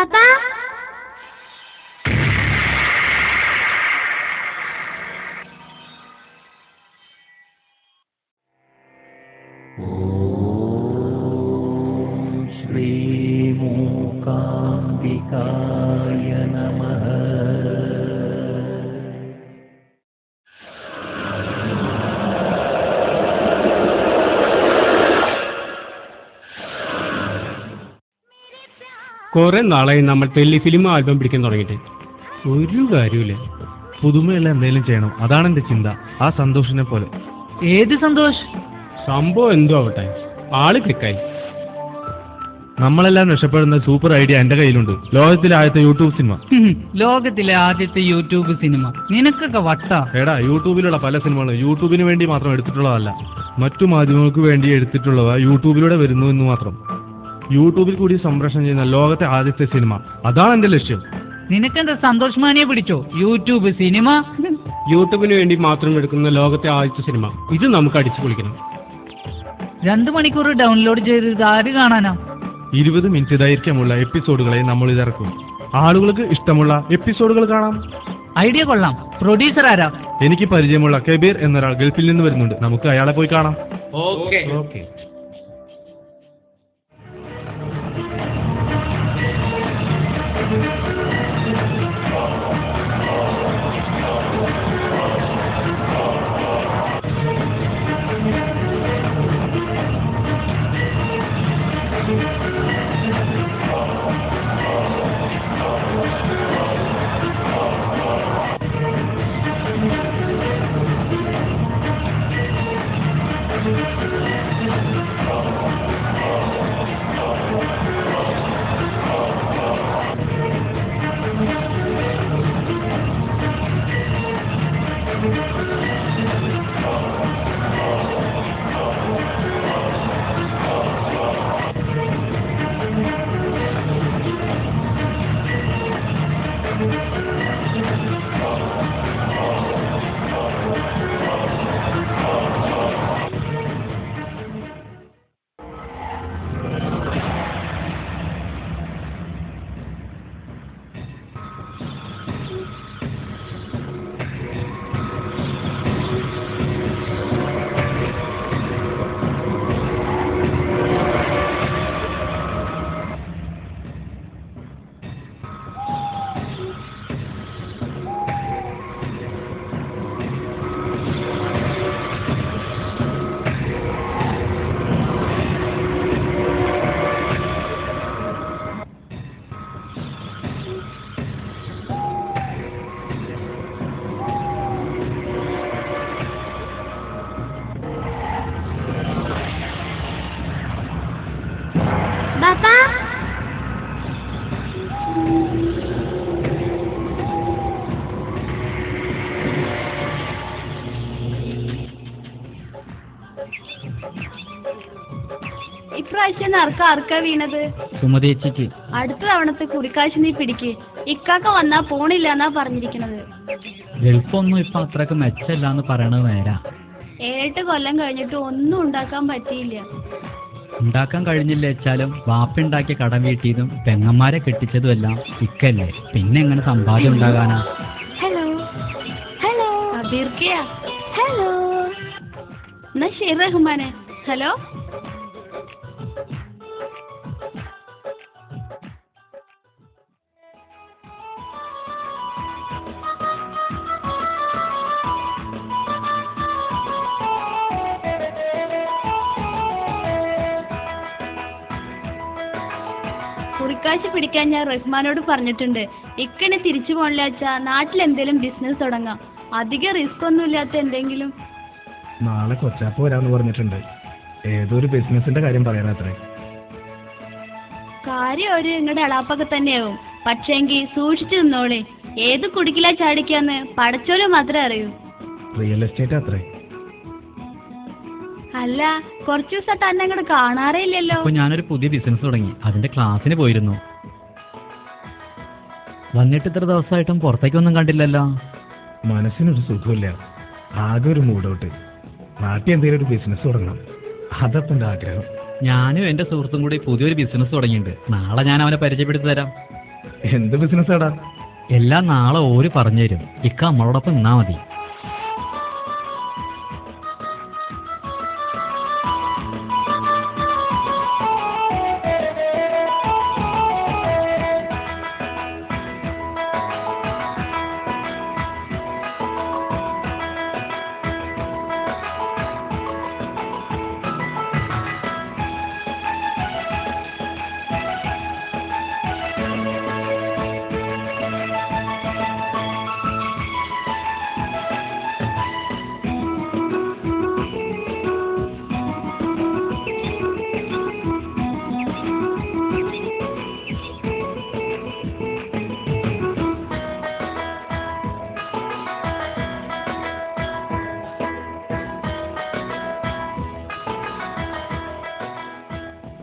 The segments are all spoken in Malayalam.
പാപ്പാ ശ്രീമൂകാംബികായ നമഃ. കുറെ നാളായി നമ്മൾ ടെലിഫിലിം ആൽബം പിടിക്കാൻ തുടങ്ങിയിട്ട് ഒരു കാര്യമില്ല. പുതുമയുള്ള എന്തെങ്കിലും ചെയ്യണം, അതാണ് എന്റെ ചിന്ത. ആ സന്തോഷിനെ പോലെ. ഏത് സന്തോഷ്? സംഭവം എന്തോ ആവട്ടെ, ആള് ക്ലിക്കായി. നമ്മളെല്ലാം രക്ഷപ്പെടുന്ന സൂപ്പർ ഐഡിയ എന്റെ കയ്യിലുണ്ട്. ലോകത്തിലെ ആദ്യത്തെ യൂട്യൂബ് സിനിമ. ലോകത്തിലെ ആദ്യത്തെ യൂട്യൂബ് സിനിമ? നിനക്കൊക്കെ വട്ട. എടാ, യൂട്യൂബിലുള്ള പല സിനിമകളും യൂട്യൂബിന് വേണ്ടി മാത്രം എടുത്തിട്ടുള്ളതല്ല, മറ്റു മാധ്യമങ്ങൾക്ക് വേണ്ടി എടുത്തിട്ടുള്ളവ യൂട്യൂബിലൂടെ വരുന്നു എന്ന് മാത്രം. യൂട്യൂബിൽ കൂടി സംപ്രേഷണം ചെയ്യുന്ന ലോകത്തെ ആദ്യത്തെ സിനിമ, അതാണ് എന്റെ ലക്ഷ്യം. നിനക്കെന്താ സന്തോഷ് മാനിയെ പിടിച്ചോ? യൂട്യൂബ് സിനിമ യൂട്യൂബിന് വേണ്ടി മാത്രം എടുക്കുന്ന ലോകത്തെ ആദ്യത്തെ സിനിമ, ഇത് നമുക്ക് അടിച്ചു പൊളിക്കണം. 2 മണിക്കൂർ ഡൗൺലോഡ് ചെയ്ത് ആര് കാണാനാ? 20 മിനിറ്റ് ദൈർഘ്യമുള്ള എപ്പിസോഡുകളെ നമ്മൾ ഇതിറക്കും. ആളുകൾക്ക് ഇഷ്ടമുള്ള എപ്പിസോഡുകൾ കാണാം. ഐഡിയ കൊള്ളാം. പ്രൊഡ്യൂസർ ആരാ? എനിക്ക് പരിചയമുള്ള കബീർ എന്നൊരാൾ ഗൾഫിൽ നിന്ന് വരുന്നുണ്ട്. നമുക്ക് അയാളെ പോയി കാണാം. ഓക്കെ. പാപ്പാ ഇപ്രാവശ്യം ആർക്കാ വീണത്? സുമതേച്ചിക്ക്. അടുത്ത തവണത്തെ കുറിക്കാശ് നീ പിടിക്ക്. ഇക്കാക്ക വന്നാ പോണില്ല എന്നാ പറഞ്ഞിരിക്കണത്. ഗൾഫൊന്നും ഇപ്പൊ അത്രക്ക് മെച്ചല്ലാന്ന് പറയണത് നേരാ. 7 കൊല്ലം കഴിഞ്ഞിട്ട് ഒന്നും ഉണ്ടാക്കാൻ പറ്റിയില്ല. ഉണ്ടാക്കാൻ കഴിഞ്ഞില്ല വെച്ചാലും വാപ്പുണ്ടാക്കിയ കടം വീട്ടിയതും പെങ്ങന്മാരെ കെട്ടിച്ചതും എല്ലാം ഇക്കല്ലേ. പിന്നെ എങ്ങനെ സമ്പാദ്യം ഉണ്ടാകാനാ? ഹലോ ഹലോ അബീർക്കയാ? ഹലോ എന്നാ ശരി റഹ്മാനെ. ഹലോ കുറിക്കാശ് പിടിക്കാൻ ഞാൻ റഹ്മാനോട് പറഞ്ഞിട്ടുണ്ട്. ഇക്കനെ തിരിച്ചു പോണില്ല വെച്ചാ നാട്ടിലെന്തേലും ബിസിനസ് തുടങ്ങാം. അധികം റിസ്ക് ഒന്നും ഇല്ലാത്ത എന്തെങ്കിലും. നാളെ കൊച്ചാപ്പ് വരാന്ന് പറഞ്ഞിട്ടുണ്ട്. ഏതൊരു ബിസിനസിന്റെ കാര്യം പറയാനത്രേ. കാര്യം ഒരു നിങ്ങളുടെ അളാപ്പൊക്കെ തന്നെയാവും. പക്ഷേങ്കിൽ സൂക്ഷിച്ചു നിന്നോളെ. ഏത് കുടുക്കിലാ ചാടിക്കാന്ന് പടച്ചോല് മാത്രമേ അറിയൂ. റിയൽ എസ്റ്റേറ്റ് അത്രേ. അല്ല, കുറച്ചു ദിവസമായിട്ട് അന്നെ അങ്ങോട്ട് കാണാറേ ഇല്ലല്ലോ. അപ്പൊ ഞാനൊരു പുതിയ ബിസിനസ് തുടങ്ങി. അതിന്റെ ക്ലാസ്സിന് പോയിരുന്നു. വന്നിട്ട് ഇത്ര ദിവസമായിട്ടും പുറത്തേക്കൊന്നും കണ്ടില്ലല്ലോ. മനസ്സിനൊരു സുഖമില്ല, ആകെ ഒരു മൂഡൗട്ട്. നാട്ടിൽ എന്തെങ്കിലും ഒരു ബിസിനസ് തുടങ്ങണം, അതപ്പം എൻ്റെ ആഗ്രഹം. ഞാനും എന്റെ സുഹൃത്തും കൂടി പുതിയൊരു ബിസിനസ് തുടങ്ങിയിട്ടുണ്ട്. നാളെ ഞാൻ അവനെ പരിചയപ്പെടുത്തി തരാം. എന്ത് ബിസിനസ്സാടാ? എല്ലാം നാളെ ഓര് പറഞ്ഞുതരും. ഇക്ക നമ്മളോടൊപ്പം നിന്നാ മതി.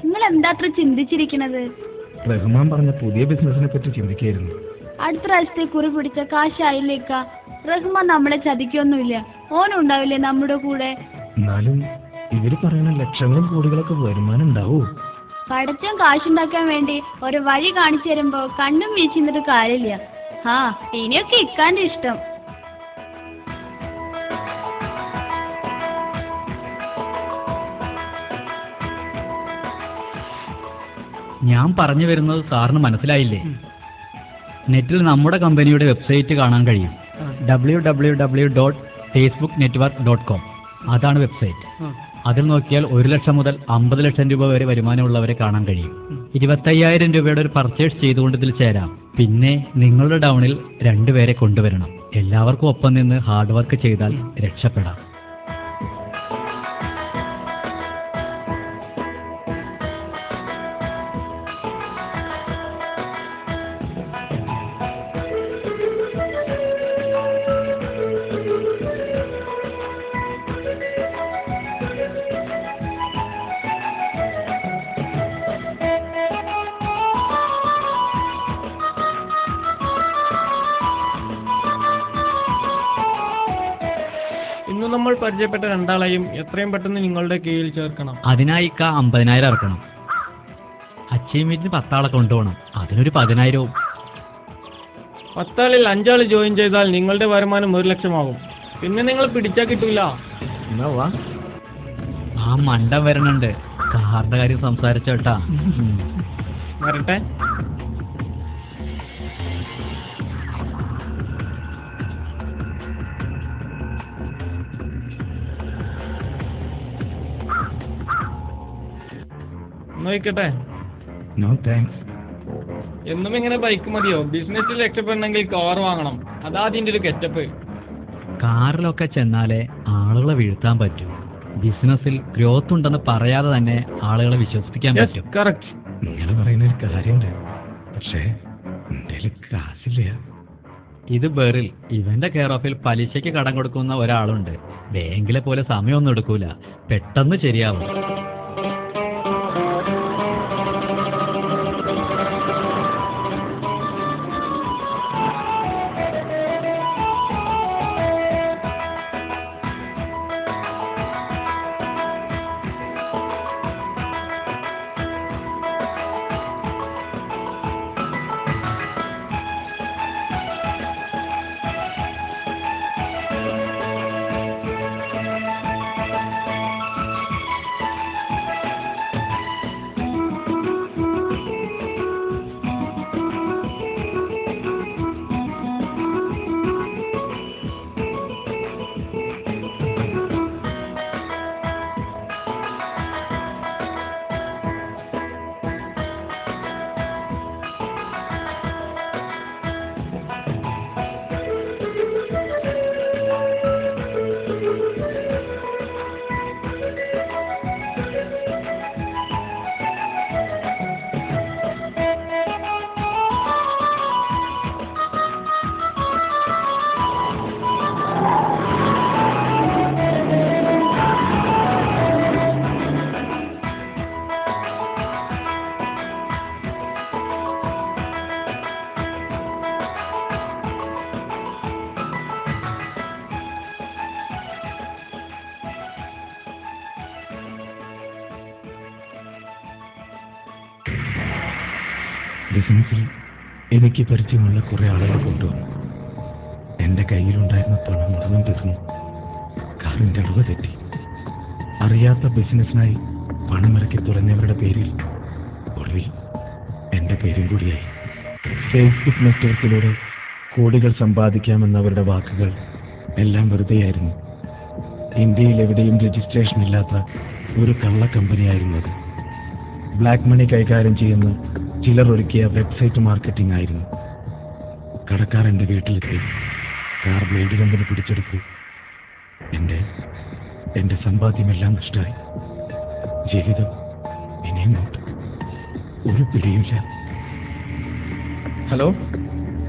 നിങ്ങൾ എന്താ അത്ര ചിന്തിച്ചിരിക്കണത്? റഹ്മാൻ പറഞ്ഞ പുതിയ ബിസിനസിനെ പറ്റി ചിന്തിക്കായിരുന്നു. അടുത്ത പ്രാവശ്യത്തെ കുറി പിടിച്ച കാശായില്ലേക്ക. റഹ്മാൻ നമ്മളെ ചതിക്കൊന്നുമില്ല. ഓനുണ്ടാവില്ലേ നമ്മുടെ കൂടെ? എന്നാലും ഇവര് പറയുന്ന ലക്ഷങ്ങളും കോടികളൊക്കെ വരുമാനം ഉണ്ടാവൂ. പടച്ചം കാശുണ്ടാക്കാൻ വേണ്ടി ഒരു വഴി കാണിച്ചു തരുമ്പോ കണ്ണും വീശിന്നിട്ട് കാര്യമില്ല. ആ ഇനിയൊക്കെ ഇക്കാന്റെ ഇഷ്ടം. ഞാൻ പറഞ്ഞു വരുന്നത് സാറിന് മനസ്സിലായില്ലേ? നെറ്റിൽ നമ്മുടെ കമ്പനിയുടെ വെബ്സൈറ്റ് കാണാൻ കഴിയും. www.facebooknetwork.com. അതാണ് വെബ്സൈറ്റ്. അതിൽ നോക്കിയാൽ 1 ലക്ഷം മുതൽ 50 ലക്ഷം രൂപ വരെ വരുമാനമുള്ളവരെ കാണാൻ കഴിയും. 25,000 രൂപയുടെ ഒരു പർച്ചേസ് ചെയ്തുകൊണ്ട് ഇതിൽ ചേരാം. പിന്നെ നിങ്ങളുടെ ടൗണിൽ 2 പേരെ കൊണ്ടുവരണം. എല്ലാവർക്കും ഒപ്പം നിന്ന് ഹാർഡ് വർക്ക് ചെയ്താൽ രക്ഷപ്പെടാം. ഇന്ന് നമ്മൾ പരിചയപ്പെട്ട 2 എത്രയും പെട്ടെന്ന് നിങ്ങളുടെ കീഴിൽ ചേർക്കണം. അതിനായി 50,000 ഇറക്കണം. അച്ചീവ്മെന്റിന് 10 ആളെ കൊണ്ടുപോകണം. അതിനൊരു 10,000. 10 ആളിൽ 5 ആൾ ജോയിൻ ചെയ്താൽ നിങ്ങളുടെ വരുമാനം 1 ലക്ഷമാകും. പിന്നെ നിങ്ങൾ പിടിച്ചാൽ കിട്ടൂല. എന്നാ വാ. ആ മണ്ടം വരണുണ്ട്. കാറിന്റെ കാര്യം സംസാരിച്ചോട്ടാ. വരട്ടെ. നോക്കട്ടെ. No thanks. എന്നും ഇങ്ങനെ ബൈക്ക് മതിയോ? ബിസിനസ്സിൽ രക്ഷപ്പെടണമെങ്കിൽ കാർ വാങ്ങണം. അതാ അതിന്റെ ഒരു കെറ്റപ്പ്. കാറിലൊക്കെ ചെന്നാലേ ആളുകളെ വീഴ്ത്താൻ പറ്റൂ. ബിസിനസ്സിൽ ഗ്രോത്ത് ഉണ്ടെന്ന് പറയാതെ തന്നെ ആളുകളെ വിശ്വസിപ്പിക്കാൻ പറ്റും. കറക്റ്റ്. നിങ്ങൾ പറയുന്ന ഒരു കാര്യമുണ്ട്, പക്ഷേ എന്റെ കാശില്ല. ഇത് ബെറിൽ. ഇവന്റെ കെയർ ഓഫിൽ പലിശയ്ക്ക് കടം കൊടുക്കുന്ന ഒരാളുണ്ട്. ബാങ്കിലെ പോലെ സമയമൊന്നും എടുക്കൂല. പെട്ടെന്ന് ശരിയാവും. ബിസിനസ്സിൽ എനിക്ക് പരിചയമുള്ള കുറെ ആളുകൾ കൊണ്ടുവന്നു. എൻ്റെ കയ്യിലുണ്ടായിരുന്ന പണം മുഴുവൻ തീർന്നു. കാറിൻ്റെ അളവ് തെറ്റി. അറിയാത്ത ബിസിനസ്സിനായി പണമിറക്കി തുറന്നവരുടെ പേരിൽ ഒടുവിൽ എൻ്റെ പേരും കൂടിയായി. ഫേസ്ബുക്ക് നെറ്റ്വർക്കിലൂടെ കോടികൾ സമ്പാദിക്കാമെന്നവരുടെ വാക്കുകൾ എല്ലാം വെറുതെയായിരുന്നു. ഇന്ത്യയിൽ എവിടെയും രജിസ്ട്രേഷൻ ഇല്ലാത്ത ഒരു കള്ള കമ്പനിയായിരുന്നു അത്. ബ്ലാക്ക് മണി കൈകാര്യം ചെയ്യുന്ന ചിലർ ഒരുക്കിയ വെബ്സൈറ്റ് മാർക്കറ്റിംഗ് ആയിരുന്നു. കടക്കാർ എൻ്റെ വീട്ടിലെത്തി കാർ ബ്ലേഡ് കമ്പനി പിടിച്ചെടുത്തു. എൻ്റെ സമ്പാദ്യമെല്ലാം നഷ്ടമായി. ജീവിതം ഇനിയും ഒരു പിടിയില്ല. ഹലോ,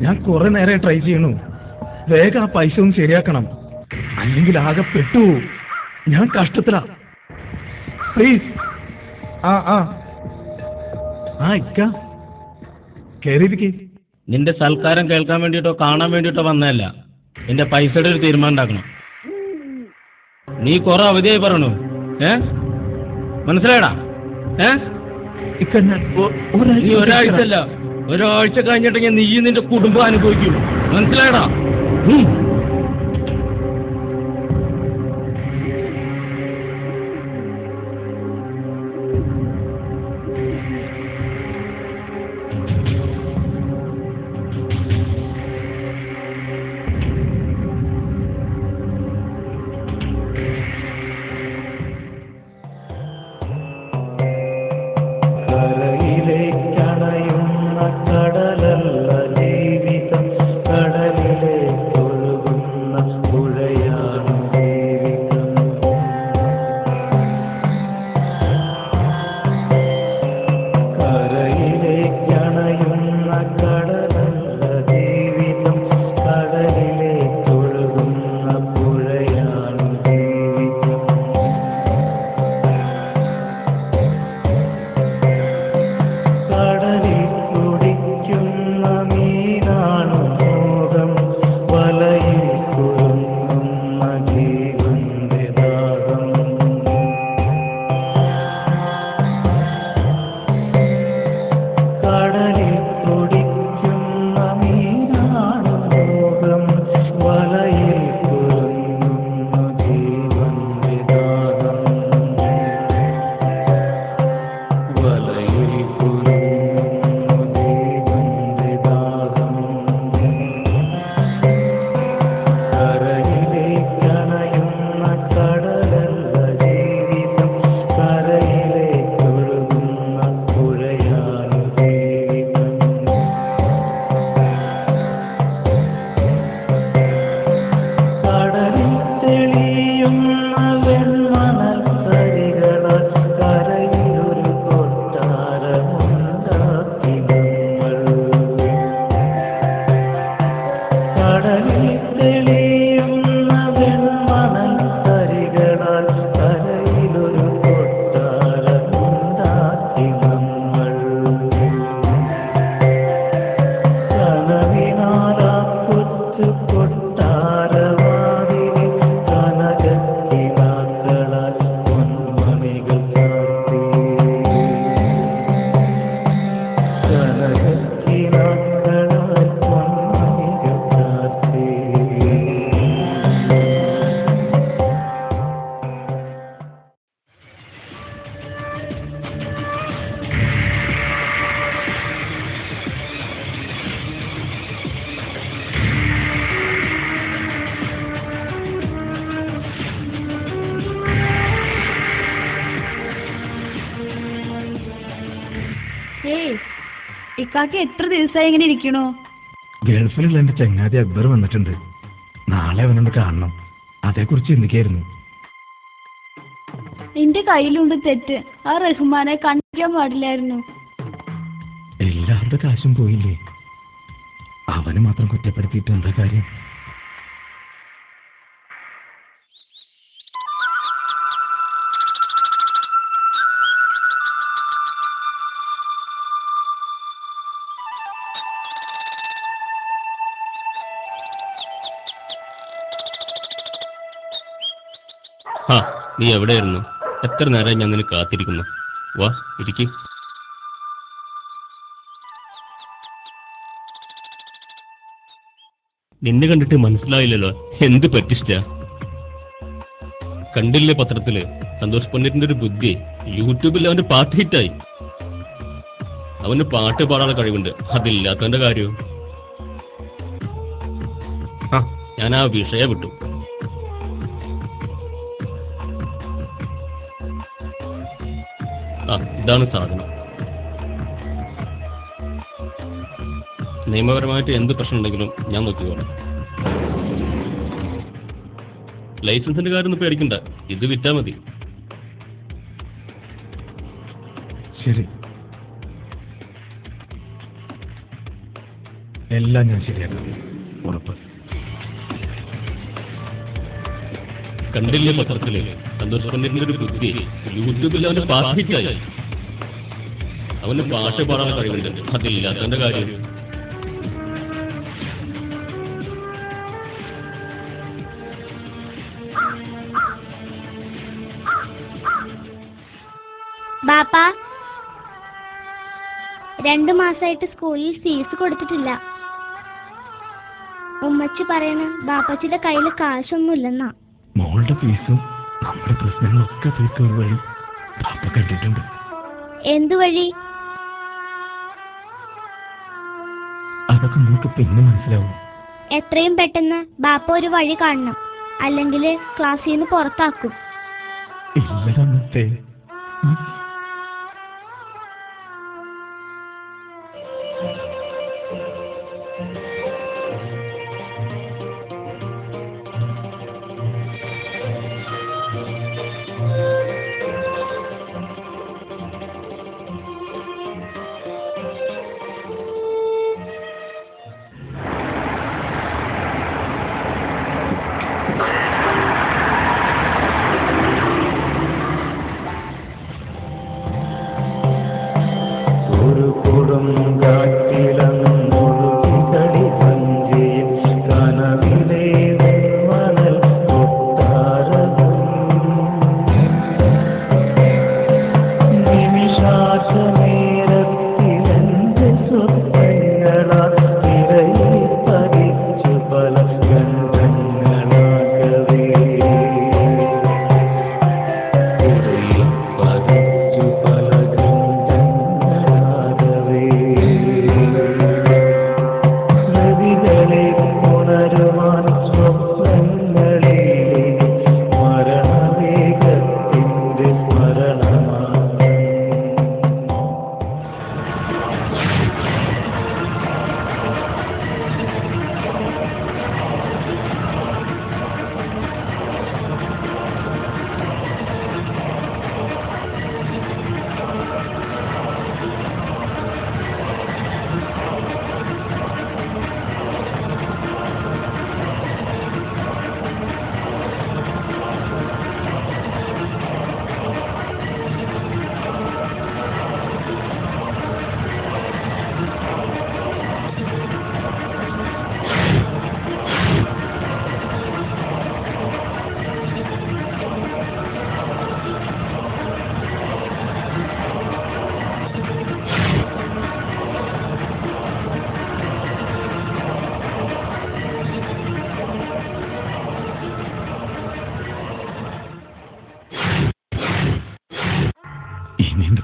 ഞാൻ കുറെ നേരെ ട്രൈ ചെയ്യണു. വേഗം ആ പൈസ ഒന്ന് ശരിയാക്കണം, അല്ലെങ്കിൽ ആകെ പെട്ടു. ഞാൻ കഷ്ടത്തിലാ. പ്ലീസ്. ഇക്ക കേറിയിരിക്കേ. നിന്റെ സൽക്കാരം കേൾക്കാൻ വേണ്ടിയിട്ടോ കാണാൻ വേണ്ടിയിട്ടോ വന്നതല്ല. നിന്റെ പൈസയുടെ ഒരു തീരുമാനം ഉണ്ടാക്കണം. നീ കുറെ അവധിയായി പറയണു. മനസ്സിലായടാ? നീ ഒരാഴ്ച അല്ല, ഒരാഴ്ച കഴിഞ്ഞിട്ടെങ്കിൽ നീ നിന്റെ കുടുംബം അനുഭവിക്കും. മനസ്സിലായടാ? ഇക്കാക്ക് എത്ര ദിവസമായി ഇങ്ങനെ ഇരിക്കണോ? ഗൾഫിലുള്ള എന്റെ ചങ്ങാതി അക്ബർ വന്നിട്ടുണ്ട്. നാളെ അവനൊന്ന് കാണണം. അതേക്കുറിച്ച് ചിന്തിക്കായിരുന്നു. എന്റെ കയ്യിലുണ്ട് തെറ്റ്. ആ റഹ്മാനെ കണ്ടിക്കാൻ പാടില്ലായിരുന്നു. എല്ലാവരുടെ കാശും പോയില്ലേ? അവന് മാത്രം കുറ്റപ്പെടുത്തിയിട്ട് എന്താ കാര്യം? നീ എവിടെയായിരുന്നു? എത്ര നേരം ഞാൻ നിന്നെ കാത്തിരിക്കുന്നു. വാ, ഇരിക്കും. നിന്നെ കണ്ടിട്ട് മനസ്സിലായില്ലല്ലോ എന്ത് പറ്റിച്ച. കണ്ടില്ലേ പത്രത്തില് സന്തോഷ് പണ്ഡിറ്റിന്റെ ഒരു ബുദ്ധി. യൂട്യൂബിൽ അവന്റെ പാട്ട് ഹിറ്റായി. അവന് പാട്ട് പാടാനുള്ള കഴിവുണ്ട്, അതില്ലാത്തവന്റെ കാര്യവും. ഞാൻ ആ വിഷയം വിട്ടു. ഇതാണ് സാധനം. നിയമപരമായിട്ട് എന്ത് പ്രശ്നം ഉണ്ടെങ്കിലും ഞാൻ നോക്കിക്കോളാം. ലൈസൻസിന്റെ കാര്യം ഒന്നും പേടിക്കണ്ട, ഇത് വിറ്റാ മതി. ശരി, എല്ലാം ഞാൻ ശരിയാക്കാം, ഉറപ്പ്. കണ്ടില്ലേ പത്രത്തില് സന്തോഷ് പണ്ഡിറ്റിന്റെ ഒരു ബുദ്ധി. യൂട്യൂബിൽ അവന്റെ പാട്ട് ഹിറ്റായി. അവന് പാട്ട് പാടാനുള്ള കഴിവുണ്ട്, അതില്ലാത്തവന്റെ കാര്യം. ബാപ്പാ, 2 മാസമായിട്ട് സ്കൂളിൽ ഫീസ് കൊടുത്തിട്ടില്ല. ഉമ്മച്ചി പറയണ ബാപ്പച്ചിയുടെ കയ്യിൽ കാശൊന്നുമില്ലെന്നാ. മോളുടെ ഫീസും നമ്മുടെ പ്രശ്നങ്ങളൊക്കെ തീർക്കുന്ന വഴി ബാപ്പ കണ്ടിട്ടുണ്ട്. എന്തു വഴി? അതൊക്കെ നമുക്ക് പിന്നെ മനസ്സിലാവും. എത്രയും പെട്ടെന്ന് ബാപ്പ ഒരു വഴി കാണണം, അല്ലെങ്കിൽ ക്ലാസ്സിൽ നിന്ന് പുറത്താക്കും. ഇല്ലടന്നത്തെ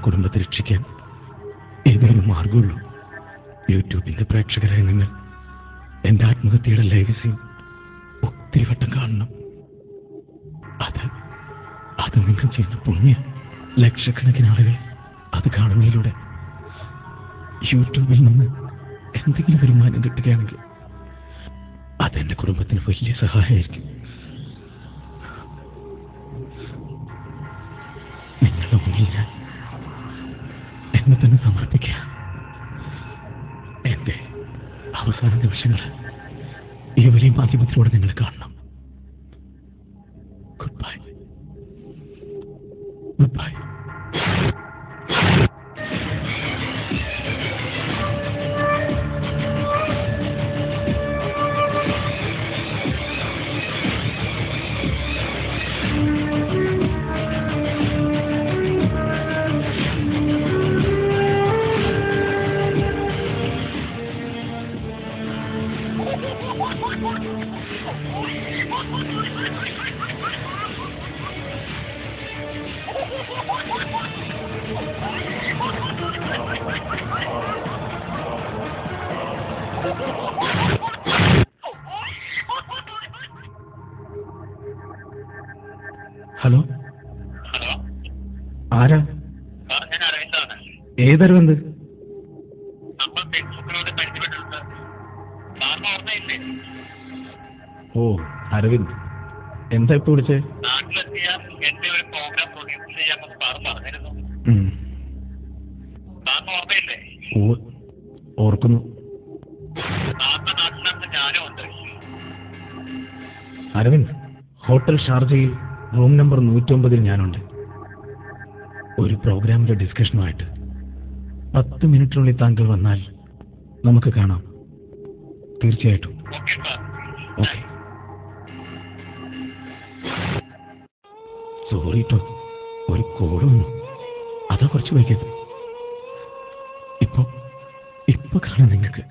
കുടുംബത്തെ രക്ഷിക്കാൻ ഏതൊരു മാർഗമുള്ളൂ. യൂട്യൂബിന്റെ പ്രേക്ഷകരായ നിങ്ങൾ എന്റെ ആത്മഹത്യയുടെ ലേഖസിയും ഒത്തിരി വട്ടം കാണണം. അത് നിങ്ങൾ ചെയ്യുന്ന പുണ്യ. ലക്ഷക്കണക്കിന് ആളുകൾ അത് കാണുന്നതിലൂടെ യൂട്യൂബിൽ നിന്ന് എന്തെങ്കിലും വരുമാനം കിട്ടുകയാണെങ്കിൽ അതെന്റെ കുടുംബത്തിന് വലിയ സഹായമായിരിക്കും. നിങ്ങളുടെ മുന്നിൽ ഞാൻ എന്നെ തന്നെ സമർപ്പിക്കുക. എന്റെ അവസാന നിമിഷങ്ങൾ ഈ വലിയ മാധ്യമത്തിലൂടെ നിങ്ങൾ കാണണം. Good bye. Good bye. What? Hello, hello, ആരാ? ഞാൻ അരവിന്ദാണ്. ഏതരവിന്ദ്? നമ്മൾ ഫേസ്ബുക്കിലൂടെ പരിചയപ്പെട്ടിട്ടുണ്ട്. സാറിന് ഓർമ്മയില്ലേ? ഓ, അരവിന്ദ്. എന്താ ഇപ്പൊ വിളിച്ചേ? നാട്ടിലെത്തിയ എന്റെ ഒരു പ്രോഗ്രാം പ്രൊഡ്യൂസ് ചെയ്യാമെന്ന് സാർ പറഞ്ഞിരുന്നു. സാറിന് ഓർമ്മയില്ലേ? ഓർക്കുന്നു. സാറിന്റെ നാട്ടിനകത്ത് ഞാനും ഉണ്ട്. അരവിന്ദ്, ഹോട്ടൽ ഷാർജയിൽ റൂം നമ്പർ 109 ഞാനുണ്ട്. ഒരു പ്രോഗ്രാമിന്റെ ഡിസ്കഷനുമായിട്ട് 10 മിനിറ്റിനുള്ളിൽ താങ്കൾ വന്നാൽ നമുക്ക് കാണാം. തീർച്ചയായിട്ടും. Okay sir. ഓക്കെ. സോറി കേട്ടോ, ഒരു കോൾ വന്നു, അതാ കുറച്ച് വൈകിയത്. ഇപ്പൊ കാണാം നിങ്ങൾക്ക്.